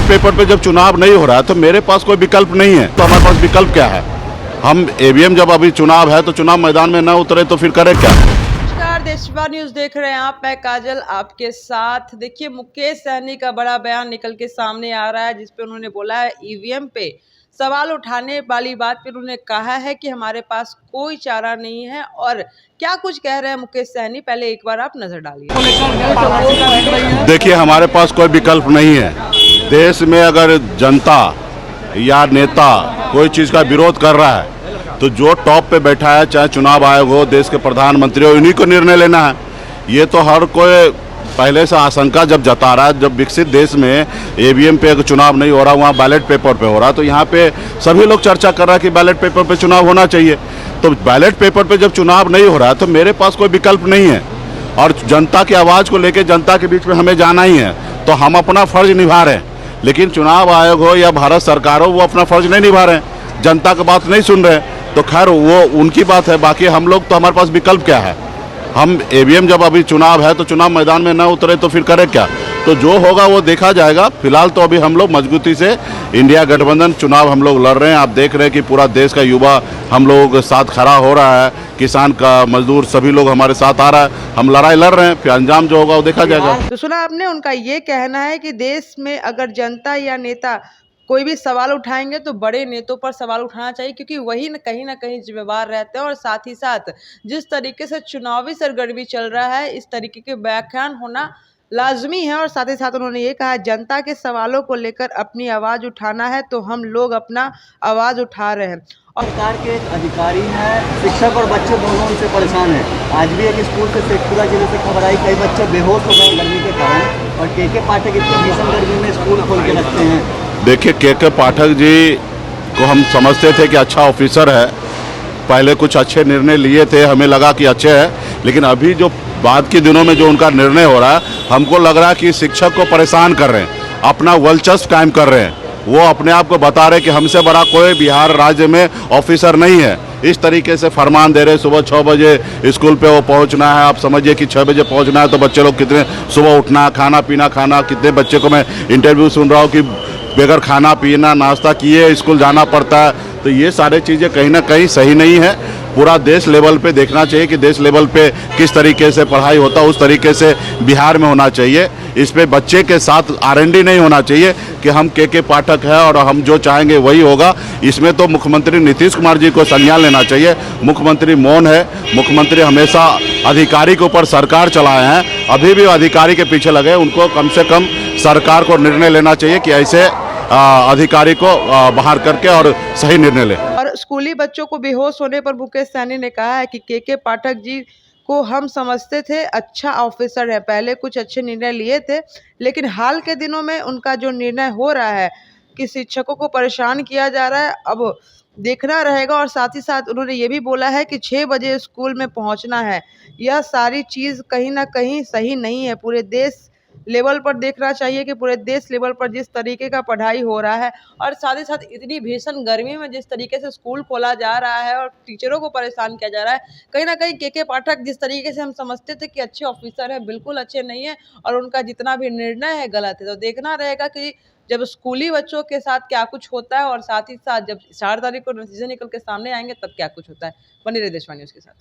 Ballot paper पे जब चुनाव नहीं हो रहा है तो मेरे पास कोई विकल्प नहीं है। तो हमारे पास विकल्प क्या है? हम ईवीएम जब अभी चुनाव है तो चुनाव मैदान में न उतरे तो फिर करें क्या? नमस्कार, देशवा न्यूज देख रहे हैं आप। मैं काजल आपके साथ। देखिए, मुकेश सहनी का बड़ा बयान निकल के सामने आ रहा है, जिसपे उन्होंने बोला है ईवीएम पे सवाल उठाने वाली बात पे उन्होंने कहा है कि हमारे पास कोई चारा नहीं है। और क्या कुछ कह रहे हैं मुकेश सहनी, पहले एक बार आप नजर डालिए। देखिए, हमारे पास कोई विकल्प नहीं है। देश में अगर जनता या नेता कोई चीज़ का विरोध कर रहा है तो जो टॉप पे बैठा है, चाहे चुनाव आयोग हो, देश के प्रधानमंत्री हो, इन्हीं को निर्णय लेना है। ये तो हर कोई पहले से आशंका जब जता रहा है। जब विकसित देश में ईवीएम पे अगर चुनाव नहीं हो रहा, वहाँ बैलेट पेपर पे हो रहा, तो यहाँ पे सभी लोग चर्चा कर रहा है कि बैलेट पेपर पे चुनाव होना चाहिए। तो बैलेट पेपर पे जब चुनाव नहीं हो रहा है तो मेरे पास कोई विकल्प नहीं है और जनता की आवाज़ को लेकर जनता के बीच में हमें जाना ही है। तो हम अपना फर्ज निभा रहे हैं, लेकिन चुनाव आयोग हो या भारत सरकार हो, वो अपना फर्ज नहीं निभा रहे हैं, जनता की बात नहीं सुन रहे। तो खैर वो उनकी बात है। बाकी हम लोग तो, हमारे पास विकल्प क्या है? हम ईवीएम जब अभी चुनाव है तो चुनाव मैदान में न उतरे तो फिर करें क्या? तो जो होगा वो देखा जाएगा। फिलहाल तो अभी हम लोग मजबूती से इंडिया गठबंधन चुनाव हम लोग लड़ रहे हैं। आप देख रहे हैं कि पूरा देश का युवा हम लोगों के साथ खड़ा हो रहा है, किसान का, मजदूर, सभी लोग हमारे साथ आ रहा है। हम लड़ाई लड़ रहे हैं, फिर अंजाम जो होगा वो देखा जाएगा। तो सुना आपने, उनका ये कहना है कि देश में अगर जनता या नेता कोई भी सवाल उठाएंगे तो बड़े नेताओं पर सवाल उठाना चाहिए, क्योंकि वही न कहीं जिम्मेवार रहते हैं। और साथ ही साथ जिस तरीके से चुनावी सरगर्मी चल रहा है, इस तरीके के व्याख्यान होना लाजमी है। और साथ ही साथ उन्होंने ये कहा, जनता के सवालों को लेकर अपनी आवाज़ उठाना है तो हम लोग अपना आवाज़ उठा रहे हैं। और सरकार के एक अधिकारी हैं, शिक्षक और बच्चे दोनों उनसे परेशान हैं। आज भी एक स्कूल से शेखपुरा जिले से खबर आई, कई बच्चे बेहोश हो गए गर्मी के कारण। और के पाठक इतनी भीषण गर्मी में स्कूल खोल के रखते हैं। देखिए, के पाठक जी को हम समझते थे कि अच्छा ऑफिसर है, पहले कुछ अच्छे निर्णय लिए थे, हमें लगा कि अच्छे हैं। लेकिन अभी जो बाद के दिनों में जो उनका निर्णय हो रहा है, हमको लग रहा है कि शिक्षक को परेशान कर रहे हैं, अपना वर्चस्व कायम कर रहे हैं। वो अपने आप को बता रहे कि हमसे बड़ा कोई बिहार राज्य में ऑफिसर नहीं है। इस तरीके से फरमान दे रहे, सुबह 6 बजे स्कूल पे वो पहुंचना है। आप समझिए कि 6 बजे पहुंचना है तो बच्चे लोग कितने सुबह उठना, खाना पीना खाना। कितने बच्चे को मैं इंटरव्यू सुन रहा हूँ कि बगैर खाना पीना नाश्ता किए स्कूल जाना पड़ता है। तो ये सारे चीज़ें कहीं ना कहीं सही नहीं है। पूरा देश लेवल पे देखना चाहिए कि देश लेवल पे किस तरीके से पढ़ाई होता है, उस तरीके से बिहार में होना चाहिए। इस पे बच्चे के साथ आरएनडी नहीं होना चाहिए कि हम के पाठक है और हम जो चाहेंगे वही होगा। इसमें तो मुख्यमंत्री नीतीश कुमार जी को संज्ञान लेना चाहिए। मुख्यमंत्री मौन है। मुख्यमंत्री हमेशा अधिकारी के ऊपर सरकार चलाए हैं, अभी भी अधिकारी के पीछे लगे। उनको कम से कम सरकार को निर्णय लेना चाहिए कि ऐसे अधिकारी को बाहर करके और सही निर्णय ले। और स्कूली बच्चों को बेहोश होने पर मुकेश सहनी ने कहा है कि के पाठक जी को हम समझते थे अच्छा ऑफिसर है, पहले कुछ अच्छे निर्णय लिए थे, लेकिन हाल के दिनों में उनका जो निर्णय हो रहा है कि शिक्षकों को परेशान किया जा रहा है, अब देखना रहेगा। और साथ ही साथ उन्होंने ये भी बोला है कि 6 बजे स्कूल में पहुंचना है। यह सारी चीज़ कहीं ना कहीं सही नहीं है। पूरे देश लेवल पर देखना चाहिए कि पूरे देश लेवल पर जिस तरीके का पढ़ाई हो रहा है, और साथ ही साथ इतनी भीषण गर्मी में जिस तरीके से स्कूल खोला जा रहा है और टीचरों को परेशान किया जा रहा है, कहीं ना कहीं के पाठक जिस तरीके से हम समझते थे कि अच्छे ऑफिसर है, बिल्कुल अच्छे नहीं है। और उनका जितना भी निर्णय है गलत है। तो देखना रहेगा कि जब स्कूली बच्चों के साथ क्या कुछ होता है, और साथ ही साथ जब 4 तारीख को नतीजे निकल के सामने आएंगे तब क्या कुछ होता है। बने रहे देशवाणी न्यूज़ के साथ।